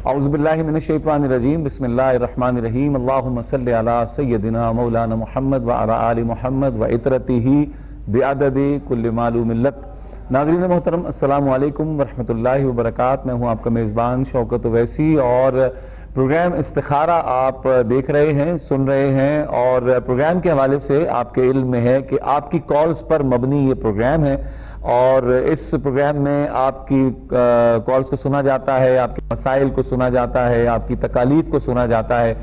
اعوذ باللہ من الشیطان الرجیم بسم اللہ الرحمن الرحیم اللہم صلی علی سیدنا مولانا محمد وعلی آل محمد وعطرتہ بعدد کل معلوم لک۔ ناظرین محترم السلام علیکم ورحمۃ اللہ وبرکاتہ۔ میں ہوں آپ کا میزبان شوکت اویسی اور پروگرام استخارہ آپ دیکھ رہے ہیں، سن رہے ہیں، اور پروگرام کے حوالے سے آپ کے علم میں ہے کہ آپ کی کالز پر مبنی یہ پروگرام ہے، اور اس پروگرام میں آپ کی کالز کو سنا جاتا ہے، آپ کے مسائل کو سنا جاتا ہے، آپ کی تکالیف کو سنا جاتا ہے،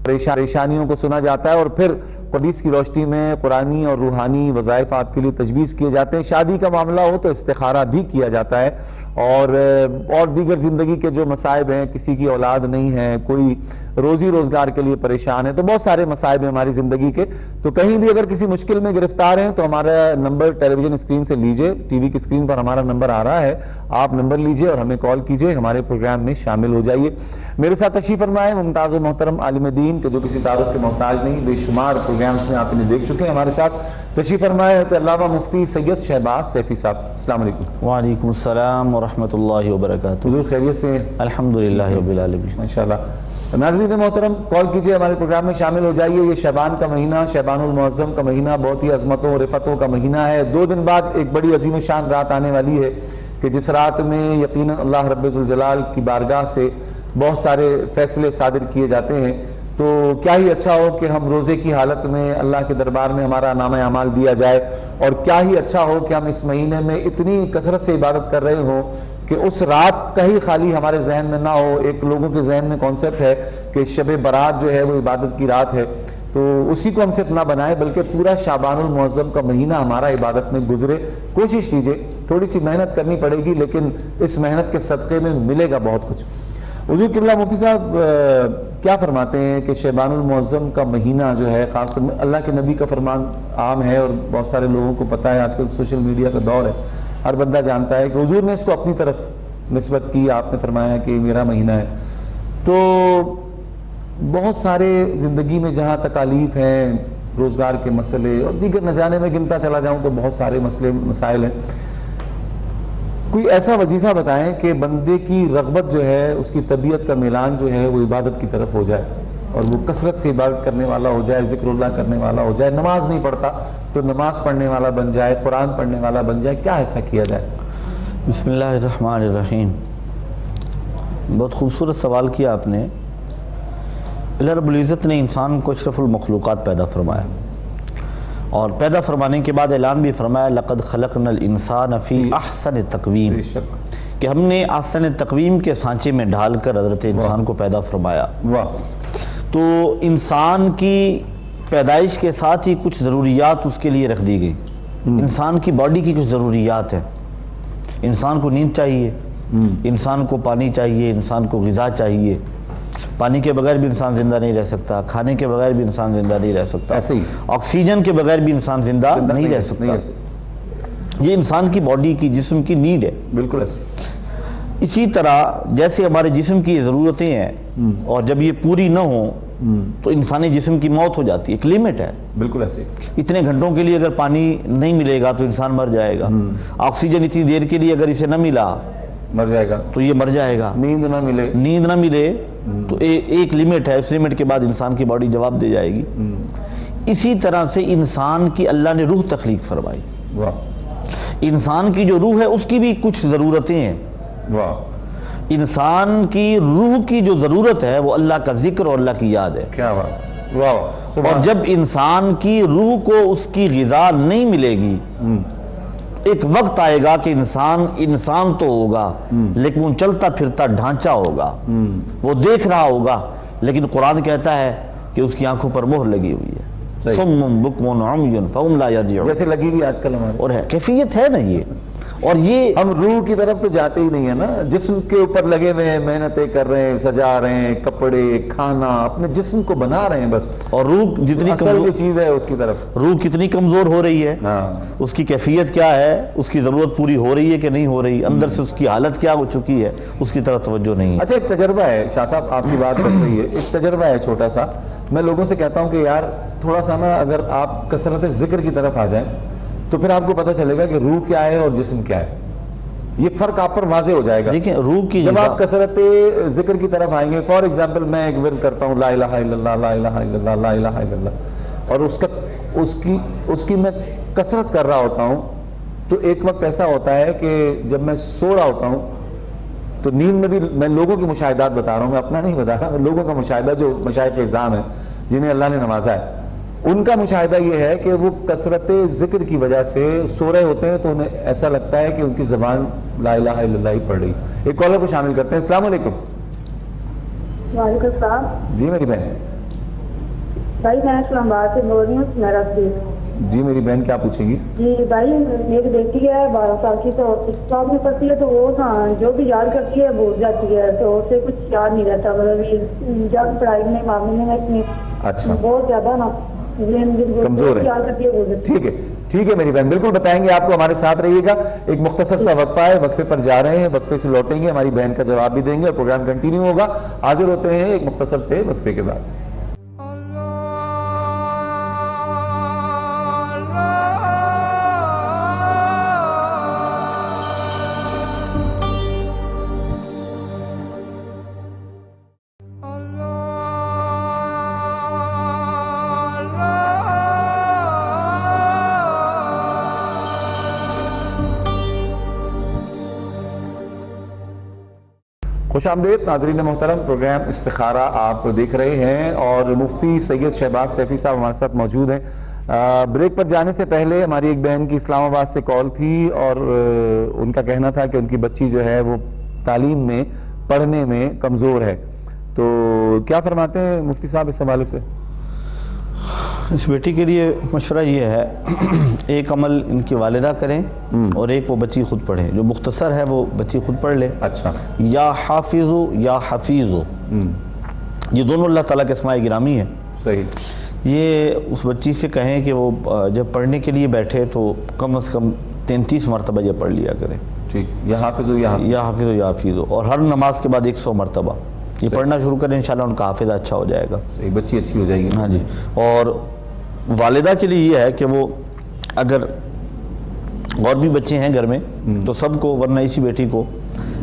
پریشانیوں کو سنا جاتا ہے، اور پھر حدیث کی روشنی میں قرآنی اور روحانی وظائف آپ کے لیے تجویز کیے جاتے ہیں۔ شادی کا معاملہ ہو تو استخارہ بھی کیا جاتا ہے، اور دیگر زندگی کے جو مصائب ہیں، کسی کی اولاد نہیں ہے، کوئی روزی روزگار کے لیے پریشان ہے، تو بہت سارے مصائب ہیں ہماری زندگی کے۔ تو کہیں بھی اگر کسی مشکل میں گرفتار ہیں تو ہمارا نمبر ٹیلی ویژن اسکرین سے لیجئے، ٹی وی کی اسکرین پر ہمارا نمبر آ رہا ہے، آپ نمبر لیجئے اور ہمیں کال کیجئے، ہمارے پروگرام میں شامل ہو جائیے۔ میرے ساتھ تشریف فرمائے ممتاز و محترم عالم دین کے جو کسی تعارف کے محتاج نہیں، بے شمار پروگرامز میں آپ انہیں دیکھ چکے ہیں۔ ہمارے ساتھ تشریف فرمائے علامہ مفتی سید شہباز سیفی صاحب۔ السلام علیکم۔ وعلیکم السلام ورحمۃ اللہ وبرکاتہ۔ حضور خیریت سے؟ الحمدللہ رب العالمین۔ ماشاءاللہ۔ ناظرین محترم کال کیجئے، ہمارے پروگرام میں شامل ہو جائیے۔ یہ شعبان کا مہینہ، شعبان المعظم کا مہینہ بہت ہی عظمتوں اور رفتوں کا مہینہ ہے۔ 2 دن بعد ایک بڑی عظیم شان رات آنے والی ہے کہ جس رات میں یقیناً اللہ رب ذوالجلال کی بارگاہ سے بہت سارے فیصلے صادر کیے جاتے ہیں۔ تو کیا ہی اچھا ہو کہ ہم روزے کی حالت میں اللہ کے دربار میں ہمارا نامہ اعمال دیا جائے، اور کیا ہی اچھا ہو کہ ہم اس مہینے میں اتنی کثرت سے عبادت کر رہے ہوں کہ اس رات کا ہی خالی ہمارے ذہن میں نہ ہو۔ ایک لوگوں کے ذہن میں کانسیپٹ ہے کہ شب برات جو ہے وہ عبادت کی رات ہے، تو اسی کو ہم صرف نہ بنائیں بلکہ پورا شعبان المعظم کا مہینہ ہمارا عبادت میں گزرے۔ کوشش کیجئے، تھوڑی سی محنت کرنی پڑے گی لیکن اس محنت کے صدقے میں ملے گا بہت کچھ۔ حضور قبلہ مفتی صاحب کیا فرماتے ہیں کہ شعبان المعظم کا مہینہ جو ہے، خاص طور میں اللہ کے نبی کا فرمان عام ہے اور بہت سارے لوگوں کو پتہ ہے، آج کل سوشل میڈیا کا دور ہے، ہر بندہ جانتا ہے کہ حضور نے اس کو اپنی طرف نسبت کی، آپ نے فرمایا کہ میرا مہینہ ہے۔ تو بہت سارے زندگی میں جہاں تکالیف ہیں، روزگار کے مسئلے اور دیگر نہ جانے میں گنتا چلا جاؤں تو بہت سارے مسائل ہیں، کوئی ایسا وظیفہ بتائیں کہ بندے کی رغبت جو ہے، اس کی طبیعت کا میلان جو ہے وہ عبادت کی طرف ہو جائے، اور وہ کثرت سے عبادت کرنے والا ہو جائے، ذکر اللہ کرنے والا ہو جائے، نماز نہیں پڑھتا تو نماز پڑھنے والا بن جائے، قرآن پڑھنے والا بن جائے۔ کیا ایسا کیا جائے؟ بسم اللہ الرحمن الرحیم۔ بہت خوبصورت سوال کیا آپ نے۔ اللہ رب العزت نے انسان کو اشرف المخلوقات پیدا فرمایا، اور پیدا فرمانے کے بعد اعلان بھی فرمایا لقد خلقنا الانسان فی احسن تقویم، کہ ہم نے احسن تقویم کے سانچے میں ڈھال کر حضرت انسان کو پیدا فرمایا۔ تو انسان کی پیدائش کے ساتھ ہی کچھ ضروریات اس کے لیے رکھ دی گئی۔ انسان کی باڈی کی کچھ ضروریات ہیں۔ انسان کو نیند چاہیے، انسان کو پانی چاہیے، انسان کو غذا چاہیے۔ پانی کے بغیر بھی انسان زندہ نہیں رہ سکتا، کھانے کے بغیر بھی انسان زندہ نہیں رہ سکتا، آکسیجن کے بغیر بھی انسان زندہ نہیں رہ سکتا۔ یہ انسان کی باڈی کی، جسم کی نیڈ ہے۔ بالکل ایسے۔ اسی طرح جیسے ہمارے جسم کی ضرورتیں ہیں، اور جب یہ پوری نہ ہوں تو انسانی جسم کی موت ہو جاتی ہے، ایک لیمٹ ہے۔ بالکل ایسے۔ اتنے گھنٹوں کے لیے اگر پانی نہیں ملے گا تو انسان مر جائے گا۔ آکسیجن اتنی دیر کے لیے اگر اسے نہ ملا مر جائے گا، تو یہ مر جائے گا۔ نیند نہ ملے تو ایک لیمٹ ہے، اس لیمٹ کے بعد انسان کی باڈی جواب دے جائے گی۔ اسی طرح سے انسان کی اللہ نے روح تخلیق فرمائی۔ انسان کی جو روح ہے اس کی بھی کچھ ضرورتیں ہیں۔ انسان کی روح کی جو ضرورت ہے وہ اللہ کا ذکر اور اللہ کی یاد ہے۔ کیا بات! اور جب انسان کی روح کو اس کی غذا نہیں ملے گی، ایک وقت آئے گا کہ انسان تو ہوگا لیکن وہ چلتا پھرتا ڈھانچہ ہوگا، وہ دیکھ رہا ہوگا لیکن قرآن کہتا ہے کہ اس کی آنکھوں پر مہر لگی ہوئی ہے۔ صم بکم عمی فہم لا یرجعون، جیسے لگی ہوئی آج کل ہمارے، اور ہے کیفیت ہے نا یہ۔ اور یہ ہم روح کی طرف تو جاتے ہی نہیں ہے نا، جسم کے اوپر لگے ہوئے ہیں، محنتیں کر رہے ہیں، سجا رہے ہیں، کپڑے، کھانا، اپنے جسم کو بنا رہے ہیں بس۔ اور روح جتنی اصل جو چیز ہے اس کی طرف، روح کتنی کمزور ہو رہی ہے، اس کی کیفیت کیا ہے، اس کی ضرورت پوری ہو رہی ہے کہ نہیں ہو رہی، اندر سے اس کی حالت کیا ہو چکی ہے، اس کی طرف توجہ نہیں ہے۔ اچھا ایک تجربہ ہے شاہ صاحب، آپ کی بات کر رہی ہے، ایک تجربہ ہے چھوٹا سا، میں لوگوں سے کہتا ہوں کہ یار تھوڑا سا نا اگر آپ کثرت ذکر کی طرف آ جائیں تو پھر آپ کو پتہ چلے گا کہ روح کیا ہے اور جسم کیا ہے۔ یہ فرق آپ پر واضح ہو جائے گا. دیکھیں روح کی جب آپ کثرت ذکر کی طرف آئیں گے, فار ایگزامپل میں ایک ورد کرتا ہوں لا الہ الا اللہ لا الہ الا اللہ لا الہ الا اللہ, اور اس کی میں کثرت کر رہا ہوتا ہوں, تو ایک وقت ایسا ہوتا ہے کہ جب میں سو رہا ہوتا ہوں تو نیند میں بھی میں لوگوں کے مشاہدات بتا رہا ہوں, میں اپنا نہیں بتا رہا, میں لوگوں کا مشاہدہ جو مشاہد اعظام ہیں جنہیں اللہ نے نوازا ہے, ان کا مشاہدہ یہ ہے کہ وہ کثرت ذکر کی وجہ سے سو رہے ہوتے ہیں تو انہیں ایسا لگتا ہے کہ ان کی زبان لا الہ الا اللہ ہی پڑھ رہی. ایک کالر کو شامل کرتے ہیں. السلام علیکم. وعلیکم السلام. جی میری بہن. بھائی میں اسلام آباد سے بول رہی ہوں سمیرا سے. جی میری بہن کیا پوچھیں گی؟ جی بھائی میری بیٹی ہے 12 سال کی, تو 6 کلاس میں پڑھتی ہے, تو وہ جو بھی یاد کرتی ہے بھول جاتی ہے, تو اسے کچھ یاد نہیں رہتا. مطلب جب پڑھائی میں معاملے میں اتنی اچھا بہت زیادہ نا کمزور ہے. یاد کرتی ہے بھول جاتی ہے. ٹھیک ہے ٹھیک ہے میری بہن, بالکل بتائیں گے آپ کو, ہمارے ساتھ رہیے گا. ایک مختصر سا وقفہ ہے, وقفے پر جا رہے ہیں, وقفے سے لوٹیں گے, ہماری بہن کا جواب بھی دیں گے اور پروگرام کنٹینیو ہوگا. حاضر ہوتے ہیں ایک مختصر سے وقفے کے بعد. خوش آمدید ناظرین محترم, پروگرام استخارہ آپ دیکھ رہے ہیں اور مفتی سید شہباز سیفی صاحب ہمارے ساتھ موجود ہیں. بریک پر جانے سے پہلے ہماری ایک بہن کی اسلام آباد سے کال تھی اور ان کا کہنا تھا کہ ان کی بچی جو ہے وہ تعلیم میں پڑھنے میں کمزور ہے, تو کیا فرماتے ہیں مفتی صاحب اس حوالے سے؟ اس بیٹی کے لیے مشورہ یہ ہے, ایک عمل ان کی والدہ کریں اور ایک وہ بچی خود پڑھے. جو مختصر ہے وہ بچی خود پڑھ لے. اچھا. یا حافظو یا حفیظو, یہ دونوں اللہ تعالیٰ کے اسماء گرامی ہیں. صحیح. یہ اس بچی سے کہیں کہ وہ جب پڑھنے کے لیے بیٹھے تو کم از کم 33 مرتبہ یہ پڑھ لیا کرے. ٹھیک. یا حافظو یا حافظو یا حفیظو, اور ہر نماز کے بعد 100 مرتبہ یہ پڑھنا شروع کریں, انشاءاللہ ان کا حافظہ اچھا ہو جائے گا. ایک بچی اچھی ہو جائے گی. ہاں جی. اور والدہ کے لیے یہ ہے کہ وہ اگر اور بھی بچے ہیں گھر میں تو سب کو, ورنہ اسی بیٹی کو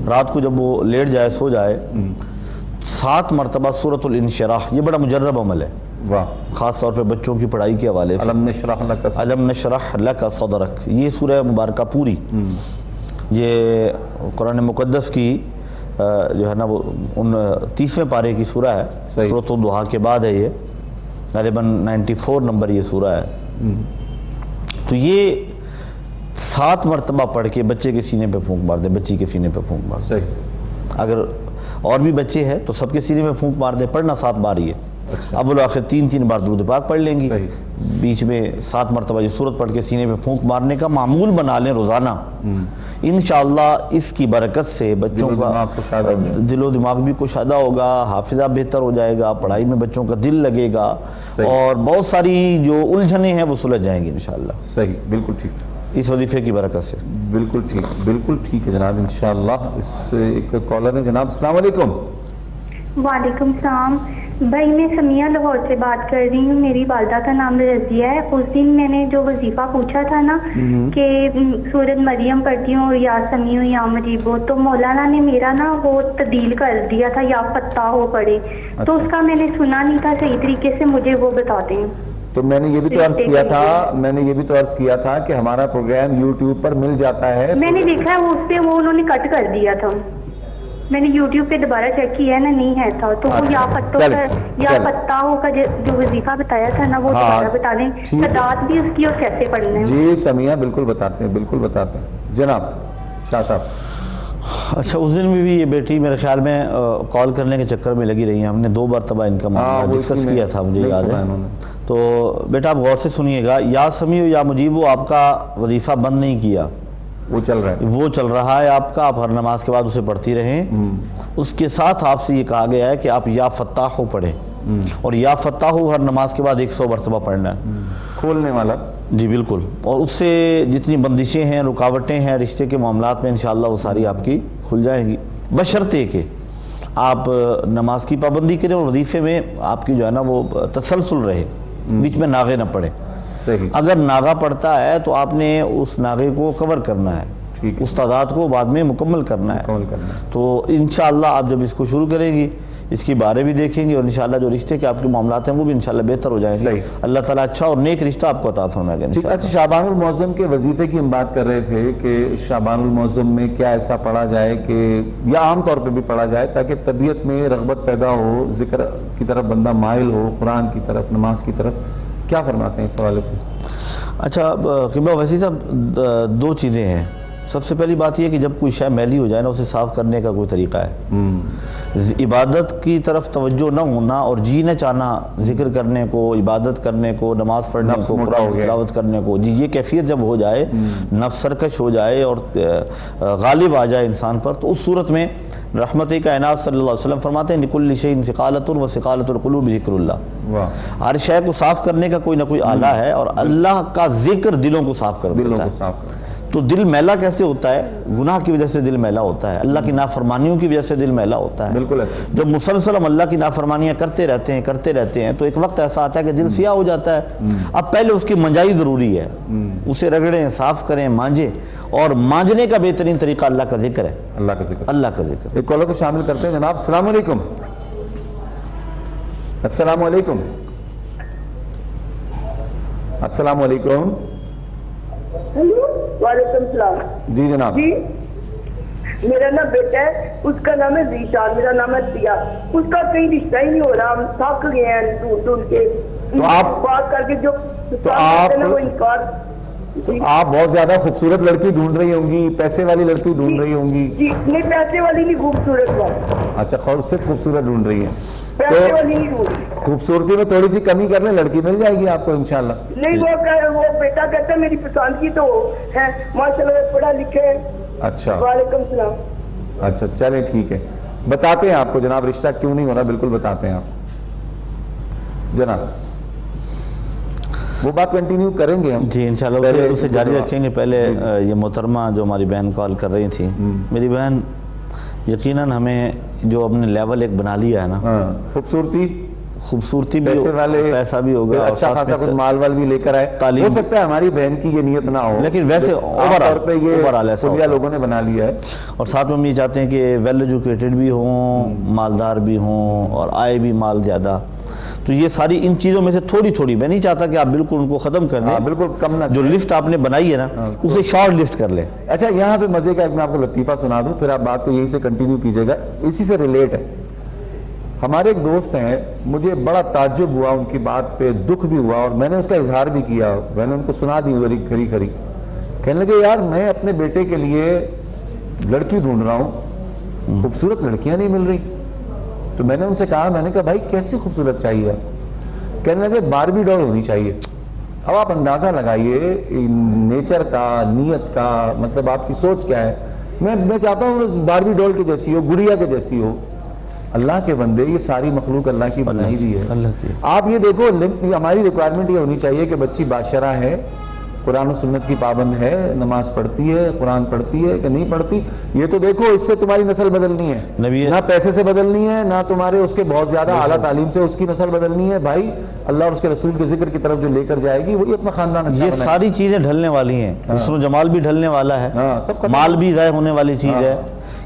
رات کو جب وہ لیٹ جائے سو جائے 7 مرتبہ سورۃ الانشراح, یہ بڑا مجرب عمل ہے. واہ. خاص طور پہ بچوں کی پڑھائی کے حوالے سے. علم نشرح لک صدرک, یہ سورہ مبارکہ پوری یہ قرآن مقدس کی جو ہے نا وہ 30ویں پارے کی سورہ ہے. سورۃ الضحیٰ کے بعد ہے, یہ غالباً 94 نمبر یہ سورہ ہے. تو یہ 7 مرتبہ پڑھ کے بچے کے سینے پہ پھونک مار دے, بچی کے سینے پہ پھونک مار دے. اگر اور بھی بچے ہیں تو سب کے سینے پہ پھونک مار دے. پڑھنا 7 بار ہی ہے. اول آخر 3 بار درود پاک پڑھ لیں گی, بیچ میں 7 مرتبہ یہ سورت پڑھ کے سینے پہ پھونک مارنے کا معمول بنا لیں روزانہ. انشاءاللہ اس کی برکت سے بچوں کا دل و دماغ بھی کشادہ ہوگا, حافظہ بہتر ہو جائے گا, پڑھائی میں بچوں کا دل لگے گا, اور بہت ساری جو الجھنیں ہیں وہ سلجھ جائیں گی انشاءاللہ. صحیح, بالکل ٹھیک, اس وظیفے کی برکت سے. بالکل ٹھیک, بالکل ٹھیک ہے جناب انشاءاللہ. اس ایک کالر ہے جناب. السلام علیکم. وعلیکم السلام. بھائی میں سمیہ لاہور سے بات کر رہی ہوں, میری والدہ کا نام رضیہ ہے. اس دن میں نے جو وظیفہ پوچھا تھا نا کہ سورۃ مریم پڑھتی ہوں یا سمیع یا مجیب, تو مولانا نے میرا نا وہ تبدیل کر دیا تھا, یا فتح ہو پڑھے, تو اس کا میں نے سنا نہیں تھا صحیح طریقے سے, مجھے وہ بتا دیں. تو میں نے یہ بھی تو عرض کیا تھا کہ ہمارا پروگرام یوٹیوب پر مل جاتا ہے. میں نے دیکھا ہے اس پہ وہ انہوں نے کٹ کر دیا تھا, میں نے یوٹیوب پہ دوبارہ چیک کیا ہے نا, نہیں ہے تھا. تو وہ یا فتح کا جو وظیفہ بتایا تھا نا وہ دوبارہ بتا دیں, تعداد بھی اس کی اور کیسے پڑھنا ہے. جی سمیہ بالکل بتاتے ہیں, بالکل بتاتے ہیں جناب شاہ صاحب. اچھا, اس دن میں بھی یہ بیٹی میرے خیال میں کال کرنے کے چکر میں لگی رہی ہیں. ہم نے 2 مرتبہ ان کا معاملہ ڈسکس کیا تھا, مجھے یاد ہے. تو بیٹا آپ غور سے سنیے گا, یا سمیع یا مجیب آپ کا وظیفہ بند نہیں کیا, وہ چل رہا ہے آپ کا. آپ ہر نماز کے بعد اسے پڑھتی رہیں. اس کے ساتھ آپ سے یہ کہا گیا ہے کہ آپ یا فتح پڑھیں, اور یا فتح ہر نماز کے بعد 100 مرتبہ پڑھنا ہے. کھولنے والا. جی بالکل. اور اس سے جتنی بندشیں ہیں, رکاوٹیں ہیں رشتے کے معاملات میں, انشاءاللہ وہ ساری آپ کی کھل جائیں گی, بشرطے کہ آپ نماز کی پابندی کریں اور وظیفے میں آپ کی جو ہے نا وہ تسلسل رہے, بیچ میں ناغے نہ پڑے. صحیح. اگر ناغا پڑتا ہے تو آپ نے اس ناغے کو کور کرنا ہے. ٹھیک ہے، استادات کو بعد میں مکمل کرنا ہے. مکمل کرنا ہے. تو انشاءاللہ آپ جب اس کو شروع کریں گی اس کی بارے بھی دیکھیں گے اور انشاءاللہ جو رشتے کے آپ کے معاملات ہیں وہ بھی انشاءاللہ بہتر ہو جائیں گے. صحیح. اللہ تعالیٰ اچھا اور نیک رشتہ آپ کو عطا فرمائے گا ٹھیک. انشاءاللہ. اچھا، شعبان المعظم کے وظیفے کی ہم بات کر رہے تھے کہ شعبان المعظم میں کیا ایسا پڑھا جائے کہ یا عام طور پہ بھی پڑھا جائے تاکہ طبیعت میں رغبت پیدا ہو، ذکر کی طرف بندہ مائل ہو، قرآن کی طرف، نماز کی طرف. کیا فرماتے ہیں اس حوالے سے؟ اچھا قبلہ وسیع صاحب، دو چیزیں ہیں. سب سے پہلی بات یہ کہ جب کوئی شے میلی ہو جائے نا اسے صاف کرنے کا کوئی طریقہ ہے. عبادت کی طرف توجہ نہ ہونا اور جی نہ چاہنا ذکر کرنے کو، عبادت کرنے کو، نماز پڑھنے نفس کو، موٹا ہو قرآن گیا. تلاوت کرنے کو، جی یہ کیفیت جب ہو جائے، نفس سرکش ہو جائے اور غالب آ جائے انسان پر، تو اس صورت میں رحمت کائنات صلی اللہ علیہ وسلم فرماتے ہیں لِكُلِّ شَيْءٍ ثِقَالَةٌ وَثِقَالَةُ الْقُلُوبِ ذِكْرُ اللَّهِ. واہ. ہر شے کو صاف کرنے کا کوئی نہ کوئی آلہ ہے اور اللہ کا ذکر دلوں کو صاف کر دلوں دیتا کو ہے. صاف کرنا. تو دل میلا کیسے ہوتا ہے؟ گناہ کی وجہ سے دل میلا ہوتا ہے، اللہ کی نافرمانیوں کی وجہ سے دل میلا ہوتا ہے. بالکل ایسے. جب مسلسل ہم اللہ کی نافرمانیاں کرتے رہتے ہیں تو ایک وقت ایسا آتا ہے کہ دل سیاہ ہو جاتا ہے. اب پہلے اس کی منجائی ضروری ہے، اسے رگڑیں، صاف کریں، مانجیں، اور مانجنے کا بہترین طریقہ اللہ کا ذکر ہے. اللہ کا ذکر. اللہ کا ذکر. ایک کالر کو شامل کرتے ہیں. جناب السلام علیکم. السلام علیکم. السلام علیکم. ہیلو، وعلیکم السلام. جی جناب. جی میرا نا بیٹا ہے، اس کا نام ہے ذیشان، میرا نام ہے دیا. اس کا کہیں رشتہ ہی نہیں ہو رہا، ہم تھک گئے ہیں ڈھونڈ کے. تو آپ- بات کر کے جو آپ- نا وہ انکار. جی آپ بہت زیادہ خوبصورت لڑکی ڈھونڈ رہی ہوں گی، پیسے والی لڑکی ڈھونڈ رہی ہوں گی. جی نہیں، پیسے والی نہیں، خوبصورت ہے. اچھا، صرف خوبصورت ڈھونڈ رہی ہیں. پیسے تو والی نہیں ڈھونڈی. خوبصورتی میں تھوڑی سی کمی کر لیں، لڑکی مل جائے گی آپ کو انشاءاللہ. نہیں، وہ بیٹا کہتا ہے میری پسند کی تو ہے، ماشاءاللہ وہ پڑھا لکھے ہے. اچھا وعلیکم السلام. اچھا، چلیں ٹھیک ہے، بتاتے ہیں آپ کو جناب رشتہ کیوں نہیں ہو رہا، بالکل بتاتے ہیں آپ جناب. وہ بات کنٹینیو کریں گے ہم. جی انشاءاللہ پہلے اسے جاری رکھیں گے. پہلے جی. یہ محترمہ جو ہماری بہن کال کر رہی تھی، میری بہن یقیناً ہمیں جو اپنے لیول ایک بنا لیا ہے نا، ہاں، خوبصورتی بھی پیسے والے، پیسہ بھی ہوگا پھر اور اچھا ساتھ خاصا میں کچھ مال وال بھی لے کر آئے. تعلیم. ہو سکتا ہے ہماری بہن کی یہ نیت نہ ہو، لیکن ویسے عام طور پہ یہ overall ایسا خلیہ ہوتا ہے. لوگوں نے بنا لیا ہے. اور ساتھ میں ہم یہ چاہتے ہیں کہ ویل ایجوکیٹڈ بھی ہوں، مالدار بھی ہوں اور آئے بھی مال زیادہ. تو یہ ساری ان چیزوں میں سے تھوڑی تھوڑی، میں نہیں چاہتا کہ آپ بالکل ان کو ختم کر دیں. ہاں، بالکل کم نہ. جو لسٹ آپ نے بنائی ہے نا اسے شارٹ لسٹ کر لیں. اچھا، یہاں پہ مزے کا ایک میں آپ کو لطیفہ سنا دوں، پھر آپ بات کو یہیں سے کنٹینیو کیجئے گا، اسی سے ریلیٹ ہے. ہمارے ایک دوست ہیں، مجھے بڑا تعجب ہوا ان کی بات پہ، دکھ بھی ہوا اور میں نے اس کا اظہار بھی کیا. میں نے ان کو سنا دی کھری کھری. کہنے لگے یار میں اپنے بیٹے کے لیے لڑکی ڈھونڈ رہا ہوں، خوبصورت لڑکیاں نہیں مل رہی. تو میں نے ان سے کہا، میں نے کہا بھائی کیسی خوبصورت چاہیے؟ کہنے لگے باربی ڈال ہونی چاہیے. اب آپ اندازہ لگائیے نیچر کا، نیت کا، مطلب آپ کی سوچ کیا ہے. میں چاہتا ہوں باربی ڈال کے جیسی ہو، گڑیا کے جیسی ہو. اللہ کے بندے، یہ ساری مخلوق اللہ کی بنائی ہوئی ہے. اللہ کی. آپ یہ دیکھو، ہماری ریکوائرمنٹ یہ ہونی چاہیے کہ بچی باشرہ ہے، قرآن و سنت کی پابند ہے، نماز پڑھتی ہے، قرآن پڑھتی ہے کہ نہیں پڑھتی. یہ تو دیکھو، اس سے تمہاری نسل بدلنی ہے، نہ پیسے سے بدلنی ہے، نہ تمہارے اس کے بہت زیادہ اعلیٰ تعلیم سے اس کی نسل بدلنی ہے. بھائی اللہ اور اس کے رسول کے ذکر کی طرف جو لے کر جائے گی وہی اپنا خاندان اچھا یہ بنائے. ساری چیزیں ڈھلنے والی ہیں. حسن و جمال بھی ڈھلنے والا ہے، ہاں، سب ختم. مال بھی ضائع ہونے والی چیز ہے.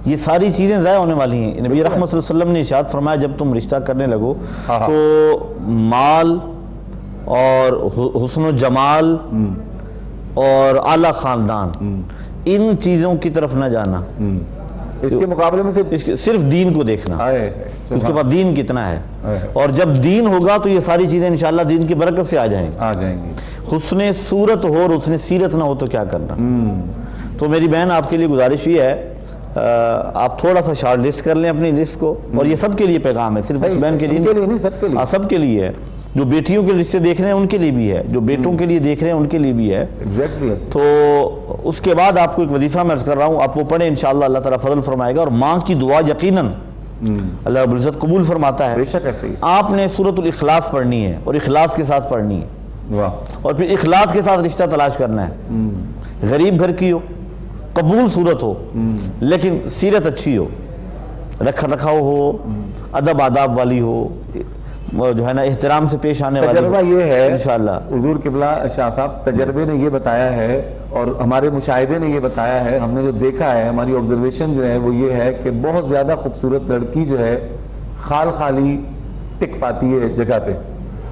یہ ساری چیزیں ضائع ہونے والی ہیں. نبی رحمت صلی اللہ علیہ وسلم نے ارشاد فرمایا جب تم رشتہ کرنے لگو تو مال اور حسن و جمال اور اعلیٰ خاندان، ان چیزوں کی طرف نہ جانا. اس کے مقابلے میں صرف دین کو دیکھنا. اس کے بعد دین کتنا ہے، اور جب دین ہوگا تو یہ ساری چیزیں انشاءاللہ دین کی برکت سے آ جائیں گی. حسن صورت ہو اور حسن سیرت نہ ہو تو کیا کرنا. تو میری بہن آپ کے لیے گزارش یہ ہے، آپ تھوڑا سا شارٹ لسٹ کر لیں اپنی لسٹ کو. اور یہ سب کے لیے پیغام ہے، صرف اس بہن کے لیے نہیں، سب کے لیے. سب کے لیے ہے. جو بیٹیوں کے رشتے دیکھ رہے ہیں ان کے لیے بھی ہے، جو بیٹوں کے لیے دیکھ رہے ہیں ان کے لیے بھی ہے. تو اس کے بعد آپ کو ایک وظیفہ میں عرض کر رہا ہوں، آپ وہ پڑھیں، انشاءاللہ اللہ تعالیٰ فضل فرمائے گا. اور ماں کی دعا یقیناً اللہ رب العزت قبول فرماتا ہے. بے شک ایسے ہی. آپ نے سورۃ الاخلاص پڑھنی ہے اور اخلاص کے ساتھ پڑھنی ہے. واہ. اور پھر اخلاص کے ساتھ رشتہ تلاش کرنا ہے. غریب گھر کی ہو، قبول صورت ہو، لیکن سیرت اچھی ہو، رکھ رکھاؤ ہو، ادب آداب والی ہو، وہ جو ہے نا احترام سے پیش آنے والی تجربہ یہ ہے انشاءاللہ. حضور قبلہ شاہ صاحب، تجربے نے یہ بتایا ہے اور ہمارے مشاہدے نے یہ بتایا ہے، ہم نے جو دیکھا ہے، ہماری آبزرویشن جو ہے وہ یہ ہے کہ بہت زیادہ خوبصورت لڑکی جو ہے خالی ٹک پاتی ہے جگہ پہ،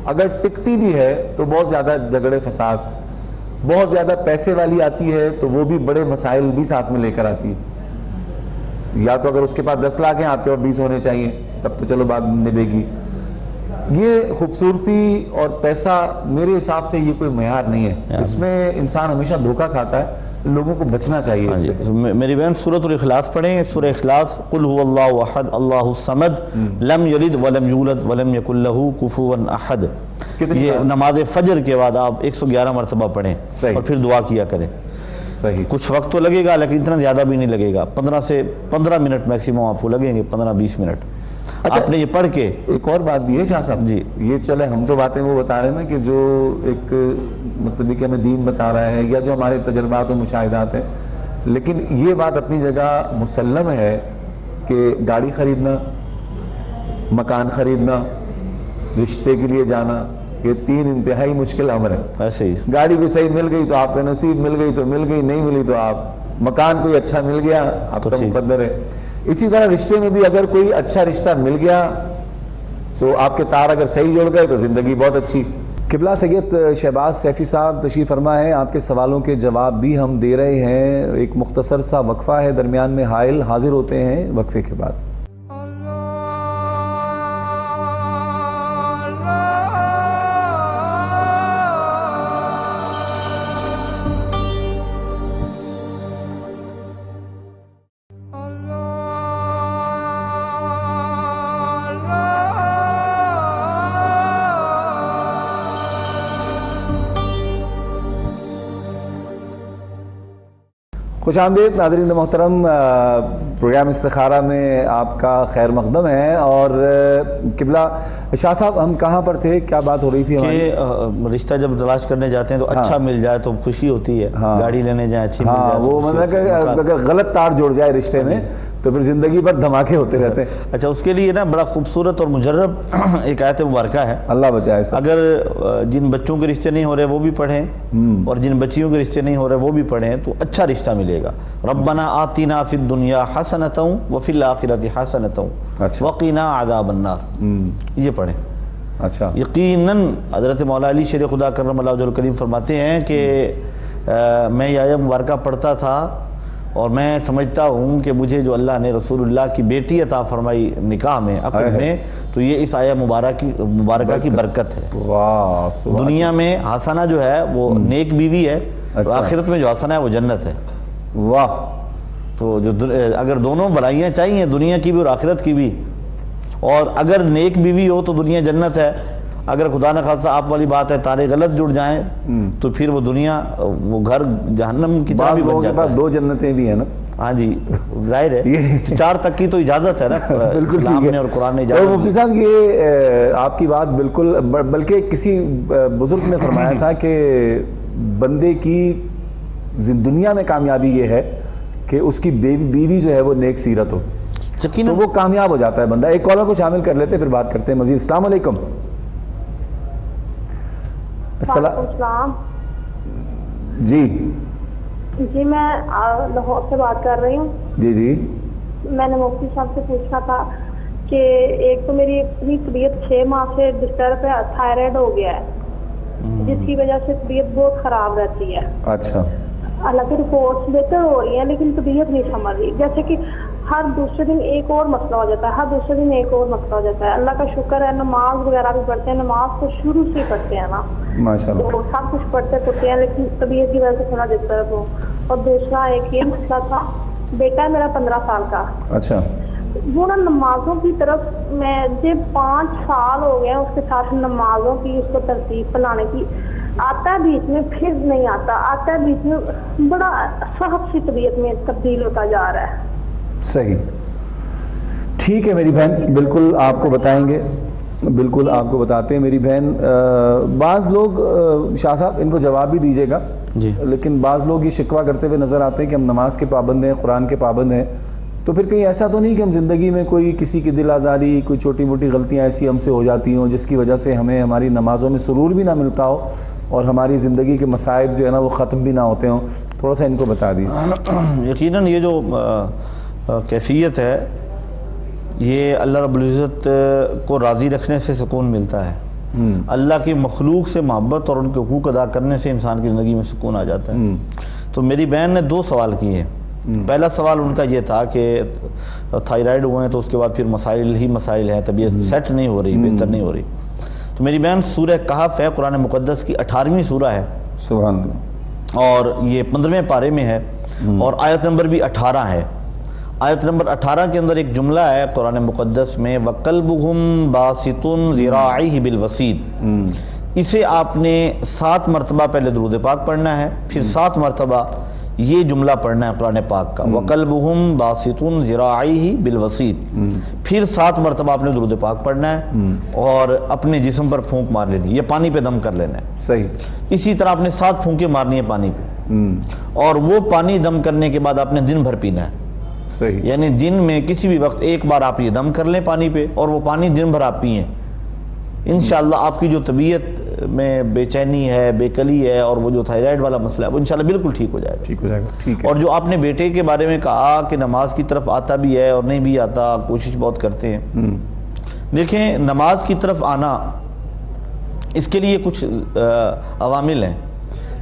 اگر ٹکتی بھی ہے تو بہت زیادہ جھگڑے فساد، بہت زیادہ پیسے والی آتی ہے تو وہ بھی بڑے مسائل بھی ساتھ میں لے کر آتی ہے، یا تو اگر اس کے پاس 10 لاکھ ہیں آپ کے پاس 20 ہونے چاہیے تب تو چلو بات نبھے گی. یہ خوبصورتی اور پیسہ میرے حساب سے یہ کوئی معیار نہیں ہے، اس میں انسان ہمیشہ دھوکہ کھاتا ہے، لوگوں کو بچنا چاہیے ہاں اس جی. سے. میری بہن سورۃ الاخلاص پڑھیں. سورہ اخلاص، قل هو اللہ احد اللہ الصمد لم یلد ولم یولد ولم یکن له کفوا احد. کتنی یہ بار؟ نماز فجر کے بعد آپ 111 مرتبہ پڑھیں صحیح. اور پھر دعا کیا کریں. صحیح. کچھ وقت تو لگے گا لیکن اتنا زیادہ بھی نہیں لگے گا، 15 منٹ میکسیمم آپ کو لگیں گے، 15-20 منٹ. اچھا، آپ نے یہ پڑھ کے ایک اور بات بھی ہے شاہ صاحب جی. یہ چلے ہم تو باتیں وہ بتا رہے ہیں نا کہ جو ایک مطلب کہ ہمیں دین بتا رہا ہے یا جو ہمارے تجربات و مشاہدات ہیں، لیکن یہ بات اپنی جگہ مسلم ہے کہ گاڑی خریدنا، مکان خریدنا، رشتے کے لیے جانا، یہ 3 انتہائی مشکل امر ہے. ایسے ہی گاڑی کوئی صحیح مل گئی تو آپ کا نصیب، مل گئی تو مل گئی، نہیں ملی تو آپ، مکان کوئی اچھا مل گیا آپ تو کا ٹھیک. مقدر ہے. اسی طرح رشتے میں بھی اگر کوئی اچھا رشتہ مل گیا تو آپ کے تار اگر صحیح جڑ گئے تو زندگی بہت اچھی. قبلہ سید شہباز سیفی صاحب تشریف فرما ہے، آپ کے سوالوں کے جواب بھی ہم دے رہے ہیں. ایک مختصر سا وقفہ ہے درمیان میں حائل، حاضر ہوتے ہیں وقفے کے بعد. خوش آمدید ناظرین محترم، پروگرام استخارہ میں آپ کا خیر مقدم ہے. اور قبلہ شاہ صاحب ہم کہاں پر تھے، کیا بات ہو رہی تھی ہماری؟ کہ رشتہ جب تلاش کرنے جاتے ہیں تو اچھا مل جائے تو خوشی ہوتی ہے. ہاں. گاڑی لینے جائیں اچھی مل ہاں جائے تو وہ خوشی مطلب ہوتی کہ ہے. اگر غلط تار جڑ جائے رشتے میں تو پھر زندگی بھر دھماکے ہوتے رہتے ہیں. اچھا، اس کے لیے نا بڑا خوبصورت اور مجرب ایک آیت مبارکہ ہے. اللہ بچائے سر. اگر جن بچوں کے رشتے نہیں ہو رہے وہ بھی پڑھیں اور جن بچیوں کے رشتے نہیں ہو رہے وہ بھی پڑھیں تو اچھا رشتہ ملے گا. ربنا آتنا فی الدنیا حسنۃ وفی الآخرۃ حسنۃ اچھا. وقنا عذاب النار. یہ پڑھیں. اچھا. یقیناً حضرت مولا علی شیر خدا کرم اللہ وجہ الکریم فرماتے ہیں کہ میں یہ آیت مبارکہ پڑھتا تھا اور میں سمجھتا ہوں کہ مجھے جو اللہ نے رسول اللہ کی بیٹی عطا فرمائی نکاح میں عقد میں تو یہ اس آیت مبارکہ کی برکت ہے. واہ. دنیا میں حسنہ جو ہے وہ نیک بیوی ہے اور آخرت میں جو حسنہ ہے وہ جنت ہے. واہ. تو جو اگر دونوں بھلائیاں چاہیے دنیا کی بھی اور آخرت کی بھی، اور اگر نیک بیوی ہو تو دنیا جنت ہے. اگر خدا نہ خاصہ آپ والی بات ہے تارے غلط جڑ جائیں تو پھر وہ دنیا وہ گھر جہنم کی طرح بھی بن جاتا ہے. 2 جنتیں بھی ہیں نا. ہاں جی، ظاہر ہے 4 تک کی تو اجازت ہے نا. بالکل اسلام ٹھیک نے ہے. اور قرآن نے اور اجازت مفتی دی. صاحب یہ آپ کی بات بالکل، بلکہ کسی بزرگ نے فرمایا تھا کہ بندے کی دنیا میں کامیابی یہ ہے کہ اس کی بیوی جو ہے وہ نیک سیرت ہو تو وہ کامیاب ہو جاتا ہے بندہ. ایک کالر کو شامل کر لیتے پھر بات کرتے ہیں مزید. السلام علیکم. السلام. جی جی میں لاہور سے بات کر رہی ہوں. جی جی. میں نے مفتی صاحب سے پوچھنا تھا کہ ایک تو میری اتنی طبیعت 6 ماہ سے ڈسٹرب ہے، تھائرائڈ ہو گیا ہے جس کی وجہ سے طبیعت بہت خراب رہتی ہے. اچھا. حالانکہ رپورٹس بہتر ہو رہی ہیں لیکن طبیعت نہیں سنبھل رہی. جیسے کہ ہر دوسرے دن ایک اور مسئلہ ہو جاتا ہے، ہر دوسرے دن ایک اور مسئلہ ہو جاتا ہے. اللہ کا شکر ہے نماز وغیرہ بھی پڑھتے ہیں، نماز تو شروع سے ہی پڑھتے ہیں نا، ماشاءاللہ تو سب کچھ پڑھتے ہیں لیکن طبیعت کی وجہ سے تھوڑا ڈسٹرب ہو. اور دوسرا ایک یہ مسئلہ تھا، بیٹا ہے میرا 15 سال کا. اچھا. وہ نا نمازوں کی طرف میں جب 5 سال ہو گئے اس کے ساتھ نمازوں کی اس کو ترتیب پلانے کی، آتا ہے بیچ میں پھر نہیں آتا، آتا ہے بیچ میں، بڑا صحت سی طبیعت میں تبدیل ہوتا جا رہا ہے. صحیح. ٹھیک ہے میری بہن، بالکل آپ کو بتائیں گے، بالکل آپ کو بتاتے ہیں میری بہن. بعض لوگ شاہ صاحب ان کو جواب بھی دیجیے گا جی. لیکن بعض لوگ یہ شکوہ کرتے ہوئے نظر آتے ہیں کہ ہم نماز کے پابند ہیں، قرآن کے پابند ہیں تو پھر کہیں ایسا تو نہیں کہ ہم زندگی میں کوئی کسی کی دل آزاری، کوئی چھوٹی موٹی غلطیاں ایسی ہم سے ہو جاتی ہوں جس کی وجہ سے ہمیں ہماری نمازوں میں سرور بھی نہ ملتا ہو اور ہماری زندگی کے مصائب جو ہے نا وہ ختم بھی نہ ہوتے ہوں؟ تھوڑا سا ان کو بتا دیجیے۔ یقیناً یہ جو کیفیت ہے یہ اللہ رب العزت کو راضی رکھنے سے سکون ملتا ہے۔ اللہ کی مخلوق سے محبت اور ان کے حقوق ادا کرنے سے انسان کی زندگی میں سکون آ جاتا ہے۔ تو میری بہن نے 2 سوال کیے۔ پہلا سوال ان کا یہ تھا کہ تھائرائیڈ ہوئے ہیں تو اس کے بعد پھر مسائل ہی مسائل ہیں، طبیعت سیٹ نہیں ہو رہی، بہتر نہیں ہو رہی۔ تو میری بہن سورہ کہف ہے، قرآن مقدس کی 18ویں سورہ ہے، سبحان اللہ، اور یہ 15ویں پارے میں ہے، اور آیت نمبر بھی 18 ہے۔ آیت نمبر 18 کے اندر ایک جملہ ہے قرآن مقدس میں، وَقَلْبُهُمْ بَاسِطٌ ذِرَاعِهِ بِالْوَسِيدِ، اسے آپ نے 7 مرتبہ پہلے درود پاک پڑھنا ہے، پھر 7 مرتبہ یہ جملہ پڑھنا ہے قرآن پاک کا، وَقَلْبُهُمْ بَاسِطٌ ذِرَاعِهِ بِالْوَسِيدِ، پھر 7 مرتبہ آپ نے درود پاک پڑھنا ہے اور اپنے جسم پر پھونک مار لینی، یہ پانی پہ دم کر لینا ہے۔ صحیح۔ اسی طرح آپ نے 7 پھونکیں مارنی ہے پانی پہ، اور وہ پانی دم کرنے کے بعد آپ نے دن بھر پینا ہے۔ صحیح، یعنی دن میں کسی بھی وقت ایک بار آپ یہ دم کر لیں پانی پہ، اور وہ پانی دن بھر آپ پئیں، انشاءاللہ آپ کی جو طبیعت میں بے چینی ہے، بے کلی ہے، اور وہ جو تھائرائیڈ والا مسئلہ ہے وہ انشاءاللہ بالکل ٹھیک ہو جائے گا۔ ٹھیک ہو جائے گا، ٹھیک ہے۔ اور جو آپ نے بیٹے کے بارے میں کہا کہ نماز کی طرف آتا بھی ہے اور نہیں بھی آتا، کوشش بہت کرتے ہیں، دیکھیں نماز کی طرف آنا اس کے لیے کچھ عوامل ہیں۔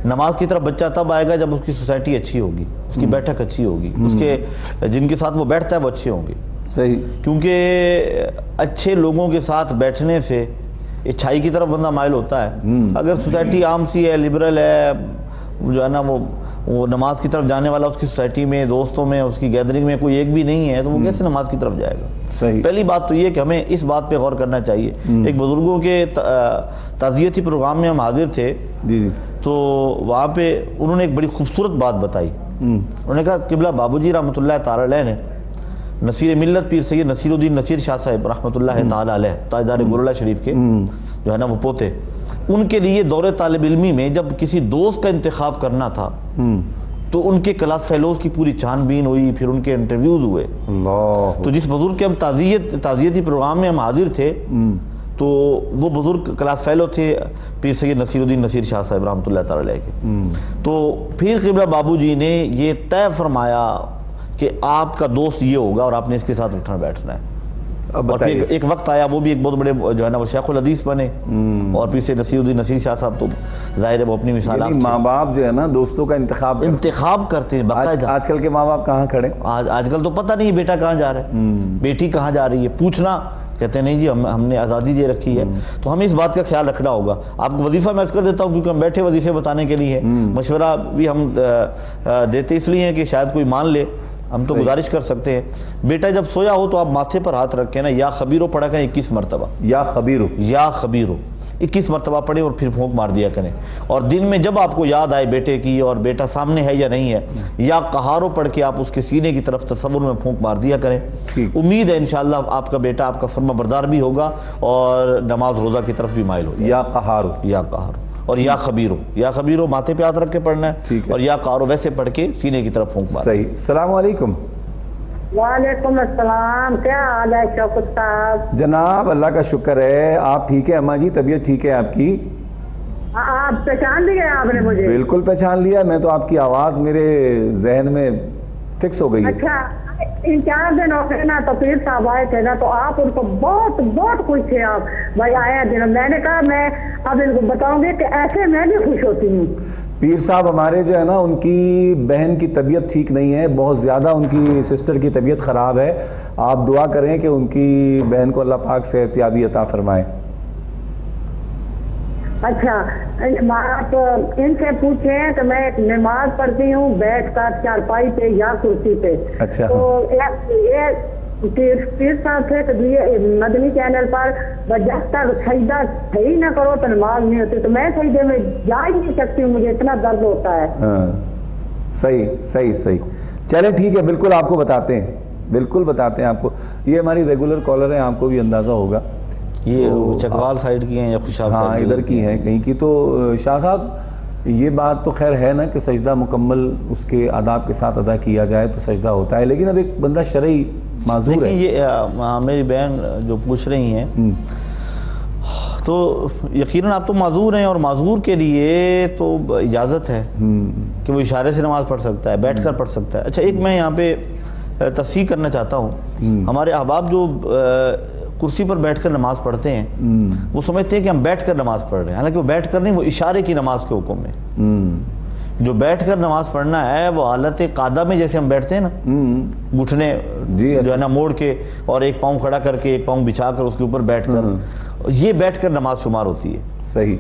نماز کی طرف بچہ تب آئے گا جب اس کی سوسائٹی اچھی ہوگی، اس کی بیٹھک اچھی ہوگی، اس کے جن کے ساتھ وہ بیٹھتا ہے وہ اچھے ہوں گے۔ صحیح، کیونکہ اچھے لوگوں کے ساتھ بیٹھنے سے اچھائی کی طرف بندہ مائل ہوتا ہے۔ اگر سوسائٹی عام سی ہے، لبرل ہے، جو ہے نا وہ نماز کی طرف جانے والا اس کی سوسائٹی میں، دوستوں میں، اس کی گیدرنگ میں کوئی ایک بھی نہیں ہے، تو وہ کیسے نماز کی طرف جائے گا؟ صحیح۔ پہلی بات تو یہ کہ ہمیں اس بات پہ غور کرنا چاہیے۔ ایک بزرگوں کے تعزیتی پروگرام میں ہم حاضر تھے، جی جی، تو وہاں پہ انہوں نے ایک بڑی خوبصورت بات بتائی۔ انہوں نے کہا قبلہ بابو جی رحمۃ اللہ تعالی علیہ نے نصیر ملت پیر سید نصیر الدین نصیر شاہ صاحب رحمۃ اللہ تعالی علیہ، تاجدار گولڑہ شریف کے جو ہے نا وہ پوتے، ان کے لیے دور طالب علمی میں جب کسی دوست کا انتخاب کرنا تھا تو ان کے کلاس فیلوز کی پوری چھان بین ہوئی، پھر ان کے انٹرویوز ہوئے۔ اللہ، تو جس بزرگ کے ہم تعزیتی پروگرام میں ہم حاضر تھے، تو وہ بزرگ کلاس فیلو تھے پیر سید نصیر الدین نصیر شاہ صاحب رحمۃ اللہ تعالی علیہ کے۔ تو پھر قبلہ بابو جی نے یہ طے فرمایا کہ آپ کا دوست یہ ہوگا اور آپ نے اس کے ساتھ اٹھنا بیٹھنا ہے۔ اب اور بتائیے، پھر ایک وقت آیا وہ بھی ایک بہت بڑے جو ہے نا وہ شیخ الحدیث بنے، اور پھر سے نصیر الدین نصیر شاہ صاحب تو ظاہر ہے وہ اپنی مثال یعنی ماں باپ جو ہے نا دوستوں کا انتخاب کرتے ہیں باقاعدہ۔ آج کل کے ماں باپ کہاں کھڑے؟ آج کل تو پتہ نہیں بیٹا کہاں جا رہا ہے، بیٹی کہاں جا رہی ہے، پوچھنا کہتے ہیں نہیں جی ہم نے آزادی دے رکھی ہے۔ تو ہمیں اس بات کا خیال رکھنا ہوگا۔ آپ کو وظیفہ میں عرض کر دیتا ہوں کیونکہ ہم بیٹھے وظیفے بتانے کے لیے، مشورہ بھی ہم دیتے اس لیے ہیں کہ شاید کوئی مان لے، ہم تو گزارش کر سکتے ہیں۔ بیٹا جب سویا ہو تو آپ ماتھے پر ہاتھ رکھ کے نا یا خبیرو پڑھا کریں 21 مرتبہ، یا خبیرو، یا خبیرو 21 مرتبہ پڑھیں اور پھر پھونک مار دیا کریں۔ اور دن میں جب آپ کو یاد آئے بیٹے کی اور بیٹا سامنے ہے یا نہیں ہے، یا قہارو پڑھ کے آپ اس کے سینے کی طرف تصور میں پھونک مار دیا کریں۔ امید ہے انشاءاللہ آپ کا بیٹا آپ کا فرما بردار بھی ہوگا اور نماز روزہ کی طرف بھی مائل ہوگا۔ یا قہارو، یا قہارو اور یا خبیرو ماتھے پہ ہاتھ رکھ کے پڑھنا ہے، اور یا قہارو ویسے پڑھ کے سینے کی طرف پھونک مار۔ صحیح۔ السلام علیکم۔ وعلیکم السلام، کیا حال ہے شوکت صاحب؟ جناب اللہ کا شکر ہے، آپ ٹھیک ہے؟ اماں جی طبیعت ٹھیک ہے آپ کی؟ آپ پہچان لیا آپ نے مجھے؟ بالکل پہچان لیا، میں تو آپ کی آواز میرے ذہن میں فکس ہو گئی ہے۔ اچھا، ان 4 دن ہو گئے نا تو پیر صاحب آئے تھے نا تو آپ ان کو بہت بہت خوش تھے آپ بھائی آیا دن۔ میں نے کہا میں اب ان کو بتاؤں گی کہ ایسے میں بھی خوش ہوتی ہوں۔ پیر صاحب ہمارے جو ہے نا ان کی بہن کی طبیعت ٹھیک نہیں ہے، بہت زیادہ ان کی سسٹر کی طبیعت خراب ہے، آپ دعا کریں کہ ان کی بہن کو اللہ پاک سے صحتیابی عطا فرمائیں۔ اچھا، آپ ان سے پوچھیں کہ میں ایک نماز پڑھتی ہوں بیٹھ کر چارپائی پہ یا کرسی پہ۔ اچھا، تو یہ پیر صاحب تھے کہ مدنی چینل پر جب تک سجدہ صحیح نہ کرو تو نماز نہیں ہوتی، تو میں سجدے میں جا ہی نہیں سکتی ہوں، مجھے اتنا درد ہوتا ہے۔ ہاں، صحیح صحیح صحیح، چلیں ٹھیک ہے، بالکل آپ کو بتاتے ہیں، بالکل بتاتے ہیں آپ کو۔ یہ ہماری ریگولر کالر ہیں، آپ کو بھی اندازہ ہوگا، یہ چکوال سائیڈ کی ہیں یا خوشحال؟ ہاں ادھر کی ہیں کہیں کی۔ تو شاہ صاحب یہ بات تو خیر ہے نا کہ سجدہ مکمل اس کے آداب کے ساتھ ادا کیا جائے تو سجدہ ہوتا ہے، لیکن اب ایک بندہ شرعی معذور ہے. لیکن یہ میری بہن جو پوچھ رہی ہیں تو یقیناً آپ تو معذور ہیں، اور معذور کے لیے تو اجازت ہے کہ وہ اشارے سے نماز پڑھ سکتا ہے، بیٹھ کر پڑھ سکتا ہے. اچھا ایک میں یہاں پہ تصحیح کرنا چاہتا ہوں، ہمارے احباب جو کرسی پر بیٹھ کر نماز پڑھتے ہیں وہ سمجھتے ہیں کہ ہم بیٹھ کر نماز پڑھ رہے ہیں، حالانکہ وہ بیٹھ کر نہیں، وہ اشارے کی نماز کے حکم میں. جو بیٹھ کر نماز پڑھنا ہے وہ حالت قعدہ میں جیسے ہم بیٹھتے ہیں نا، گھٹنے جو ہے نا موڑ کے اور ایک پاؤں کھڑا کر کے ایک پاؤں بچھا کر اس کے اوپر بیٹھ کر، یہ بیٹھ کر نماز شمار ہوتی ہے. صحیح،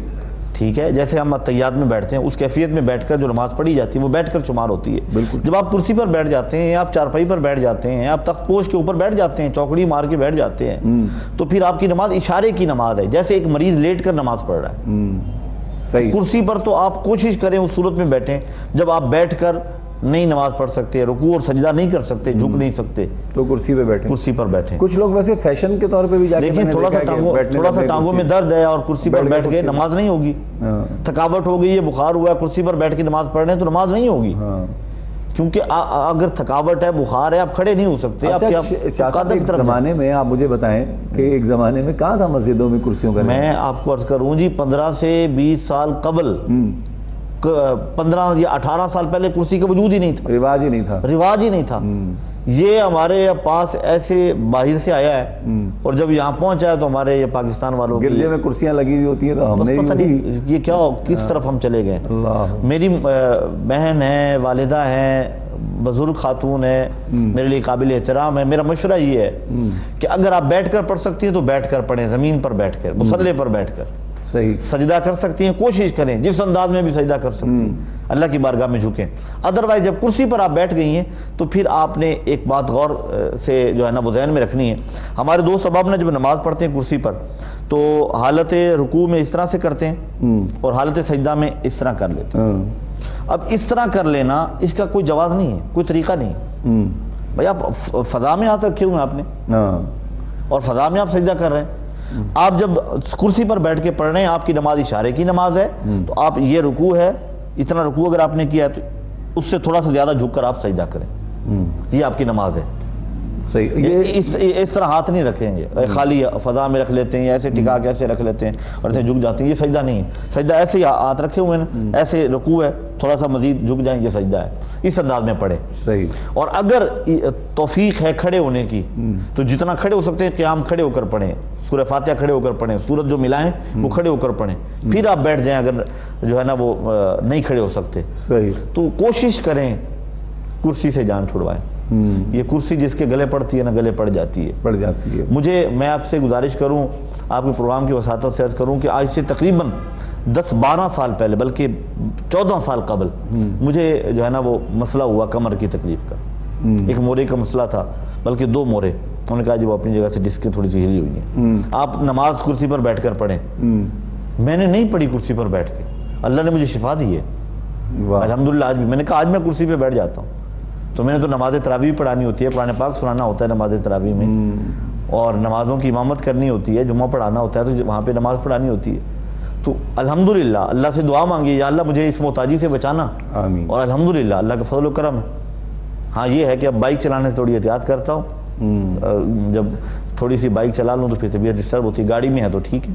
ٹھیک ہے. جیسے ہم تحیات میں بیٹھتے ہیں اس کیفیت میں بیٹھ کر جو نماز پڑھی جاتی ہے وہ بیٹھ کر شمار ہوتی ہے. بالکل. جب آپ کرسی پر بیٹھ جاتے ہیں، آپ چارپائی پر بیٹھ جاتے ہیں، آپ تخت پوش کے اوپر بیٹھ جاتے ہیں، چوکڑی مار کے بیٹھ جاتے ہیں، تو پھر آپ کی نماز اشارے کی نماز ہے، جیسے ایک مریض لیٹ کر نماز پڑھ رہا ہے. صحیح. کرسی پر تو آپ کوشش کریں اس صورت میں بیٹھیں جب آپ بیٹھ کر نہیں نماز پڑھ سکتے، رکوع اور سجدہ نہیں کر سکتے، جھک نہیں سکتے، تو کرسی پہ بیٹھیں. کرسی پر بیٹھیں. کچھ لوگ ویسے فیشن کے طور پہ بھی جا کے لیکن تھوڑا سا ٹانگوں میں درد ہے اور کرسی پر بیٹھ کے نماز نہیں ہوگی، تھکاوٹ ہو گئی ہے، بخار ہوا ہے، کرسی پر بیٹھ کے نماز پڑھ رہے ہیں تو نماز نہیں ہوگی، کیونکہ اگر تھکاوٹ ہے، بخار ہے، آپ کھڑے نہیں ہو سکتے. ایک زمانے میں آپ مجھے بتائیں کہ ایک زمانے میں کہاں تھا مسجدوں میں کرسیوں کا؟ میں آپ کو عرض کروں جی 15 سے 20 سال قبل، 15 یا 18 سال پہلے کرسی کا وجود ہی نہیں تھا، رواج ہی نہیں تھا، رواج ہی نہیں تھا. یہ ہمارے پاس ایسے باہر سے آیا ہے اور جب یہاں پہنچا ہے تو ہمارے یہ پاکستان والوں گرجے میں کرسیاں لگی ہوئی ہوتی ہیں تو ہم نے پتہ نہیں یہ کیا کس طرف ہم چلے گئے. میری بہن ہے، والدہ ہیں، بزرگ خاتون ہے، میرے لیے قابل احترام ہے. میرا مشورہ یہ ہے کہ اگر آپ بیٹھ کر پڑھ سکتی ہیں تو بیٹھ کر پڑھیں، زمین پر بیٹھ کر، مصلے پر بیٹھ کر. صحیح. سجدہ کر سکتی ہیں، کوشش کریں جس انداز میں بھی سجدہ کر سکتی ہیں، اللہ کی بارگاہ میں جھکیں. ادروائز جب کرسی پر آپ بیٹھ گئی ہیں تو پھر آپ نے ایک بات غور سے جو ہے نا وہ ذہن میں رکھنی ہے. ہمارے دوست احباب نے جب نماز پڑھتے ہیں کرسی پر تو حالت رکوع میں اس طرح سے کرتے ہیں اور حالت سجدہ میں اس طرح کر لیتے ہیں. اب اس طرح کر لینا اس کا کوئی جواز نہیں ہے، کوئی طریقہ نہیں. بھائی آپ فضا میں ہاتھ رکھے ہوئے ہیں آپ نے اور فضا میں آپ سجدہ کر رہے ہیں. آپ جب کرسی پر بیٹھ کے پڑھ رہے ہیں، آپ کی نماز اشارے کی نماز ہے، تو آپ یہ رکوع ہے، اتنا رکوع اگر آپ نے کیا ہے تو اس سے تھوڑا سا زیادہ جھک کر آپ سجدہ کریں، یہ آپ کی نماز ہے. صحیح. اس طرح ہاتھ نہیں رکھیں گے، خالی فضا میں رکھ لیتے ہیں، ایسے ٹکا کے ایسے رکھ لیتے ہیں اور ایسے جھک جاتے ہیں، یہ سجدہ نہیں ہے. سجدہ ایسے ہی ہاتھ رکھے ہوئے ہیں، ایسے رکوع ہے، تھوڑا سا مزید جھک جائیں، یہ سجدہ ہے. اس انداز میں پڑھیں. صحیح. اور اگر توفیق ہے کھڑے ہونے کی تو جتنا کھڑے ہو سکتے ہیں قیام کھڑے ہو کر پڑھیں، سورہ فاتحہ کھڑے ہو کر پڑھیں، سورت جو ملائیں وہ کھڑے ہو کر پڑھیں، پھر آپ بیٹھ جائیں اگر جو ہے نا وہ نہیں کھڑے ہو سکتے. صحیح. تو کوشش کریں کرسی سے جان چھڑوائیں. یہ کرسی جس کے گلے پڑتی ہے نا گلے پڑ جاتی ہے. میں آپ سے گزارش کروں، آپ کے پروگرام کی وساطت سے عرض کروں کہ آج سے تقریباً 10-12 سال پہلے بلکہ 14 سال قبل مجھے جو ہے نا وہ مسئلہ ہوا کمر کی تکلیف کا. ایک مورے کا مسئلہ تھا، بلکہ 2 مورے. انہوں نے کہا جی وہ اپنی جگہ سے ڈسکیں تھوڑی سی ہلی ہوئی ہیں، آپ نماز کرسی پر بیٹھ کر پڑھیں. میں نے نہیں پڑھی کرسی پر بیٹھ کے، اللہ نے مجھے شفا دی ہے الحمدللہ. آج بھی میں نے کہا آج میں کرسی پہ بیٹھ جاتا ہوں. تو میں نے تو نماز تراویح پڑھانی ہوتی ہے، قرآن پاک سنانا ہوتا ہے نماز تراویح میں، اور نمازوں کی امامت کرنی ہوتی ہے، جمعہ پڑھانا ہوتا ہے تو وہاں پہ نماز پڑھانی ہوتی ہے. تو الحمدللہ اللہ سے دعا مانگی، یا اللہ مجھے اس محتاجی سے بچانا. آمین. اور الحمدللہ اللہ کا فضل و کرم ہے. ہاں یہ ہے کہ اب بائک چلانے سے تھوڑی احتیاط کرتا ہوں، جب تھوڑی سی بائک چلا لوں تو پھر طبیعت ڈسٹرب ہوتی ہے. گاڑی میں ہے تو ٹھیک ہے،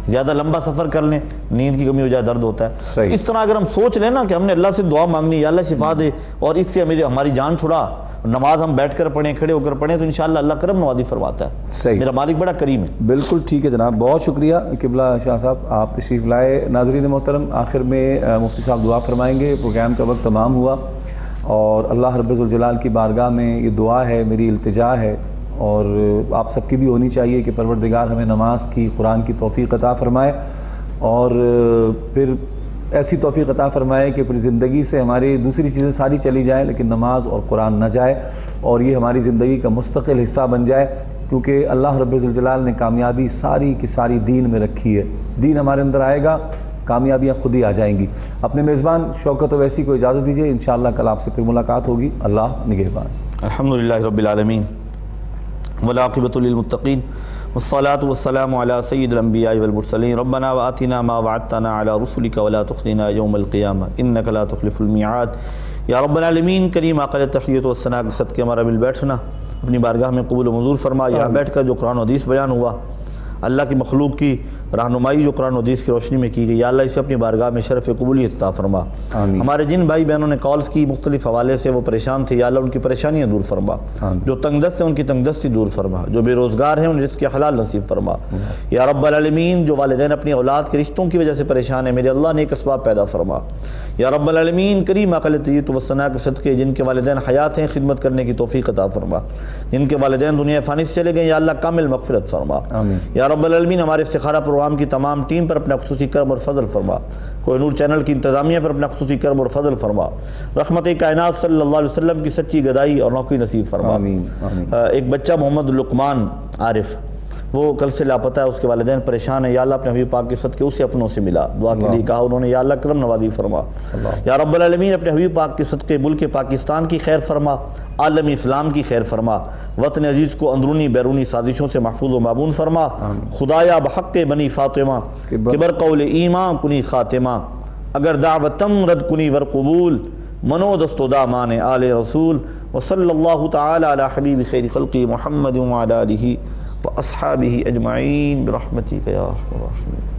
زیادہ لمبا سفر کر لیں نیند کی کمی ہو جائے، درد ہوتا ہے. صحیح. اس طرح اگر ہم سوچ لیں نا کہ ہم نے اللہ سے دعا مانگنی، یا اللہ شفا دے اور اس سے ہماری جان چھڑا، نماز ہم بیٹھ کر پڑھیں، کھڑے ہو کر پڑھیں، تو انشاءاللہ اللہ کرم نوازی فرماتا ہے. صحیح. میرا مالک بڑا کریم ہے. بالکل ٹھیک ہے جناب، بہت شکریہ قبلہ شاہ صاحب، آپ تشریف لائے. ناظرین محترم، آخر میں مفتی صاحب دعا فرمائیں گے. پروگرام کا وقت تمام ہوا اور اللہ رب الجلال کی بارگاہ میں یہ دعا ہے، میری التجا ہے اور آپ سب کی بھی ہونی چاہیے کہ پروردگار ہمیں نماز کی، قرآن کی توفیق عطا فرمائے اور پھر ایسی توفیق عطا فرمائے کہ پھر زندگی سے ہماری دوسری چیزیں ساری چلی جائیں لیکن نماز اور قرآن نہ جائے، اور یہ ہماری زندگی کا مستقل حصہ بن جائے، کیونکہ اللہ رب الجلال نے کامیابی ساری کی ساری دین میں رکھی ہے. دین ہمارے اندر آئے گا، کامیابیاں خود ہی آ جائیں گی. اپنے میزبان شوکت اویسی کو اجازت دیجیے، انشاءاللہ کل آپ سے پھر ملاقات ہوگی. اللہ نگہبان. الحمدللہ رب العالمین، والعاقبۃ للمتقین والصلاة والسلام علی سید الانبیاء والمرسلین ربنا وآتنا ما وعدتنا علی رسلک ولا تخزنا یوم القیامہ انک لا تخلف المیعاد۔ یا رب العالمین، کریم اقل تحیت و ثنا کے صدقے ہمارا مل بیٹھنا اپنی بارگاہ میں قبول و منظور فرما۔ یہاں بیٹھ کر جو قرآن و حدیث بیان ہوا، اللہ کی مخلوق کی رہنمائی جو قرآن و حدیث کی روشنی میں کی گئی، یا اللہ اسے اپنی بارگاہ میں شرف قبولیت عطا فرما۔ آمین۔ ہمارے جن بھائی بہنوں نے کالز کی مختلف حوالے سے وہ پریشان تھے، یا اللہ ان کی پریشانیاں دور فرما۔ آمین۔ جو تنگ دست ہیں ان کی تنگ دستی دور فرما، جو بے روزگار ہیں ان رزق کے حلال نصیب فرما۔ یا رب العالمین، جو والدین اپنی اولاد کے رشتوں کی وجہ سے پریشان ہیں، میرے اللہ نیک اسباب پیدا فرما۔ یا رب العالمین، کریم اقل طیب و ثنا کے صدقے جن کے والدین حیات ہیں خدمت کرنے کی توفیق عطا فرما، جن کے والدین دنیا فانی سے چلے گئے یا اللہ کامل مغفرت فرما۔ آمین۔ یا رب العالمین، ہمارے استخارہ پروگرام کی تمام ٹیم پر اپنا خصوصی کرم اور فضل فرما، کوہ نور چینل کی انتظامیہ پر اپنا خصوصی کرم اور فضل فرما، رحمت کائنات صلی اللہ علیہ وسلم کی سچی گدائی اور نوکری نصیب فرما۔ آمین آمین۔ ایک بچہ محمد لقمان عارف، وہ کل سے لاپتہ ہے، اس کے والدین پریشان ہیں، یا اللہ اپنے حبیب پاک کے صدقے اسے اپنوں سے ملا، دعا کے لیے کہا انہوں نے، یا اللہ کرم نوازی فرما۔ یا رب العالمین، اپنے حبیب پاک کے صدقے ملک پاکستان کی خیر فرما، عالم اسلام کی خیر فرما، وطن عزیز کو اندرونی بیرونی سازشوں سے محفوظ و معبون فرما۔ خدایا بحق بنی فاطمہ کبر قول ایمان کنی خاتمہ، اگر دعوتم رد کنی ور قبول، منو دست و دامان آل رسول، وصلی اللہ تعالی علی حبیب خیر خلقی محمد وعلی آلہ واصحابہ اجمعین برحمتک یا ارحم الراحمین۔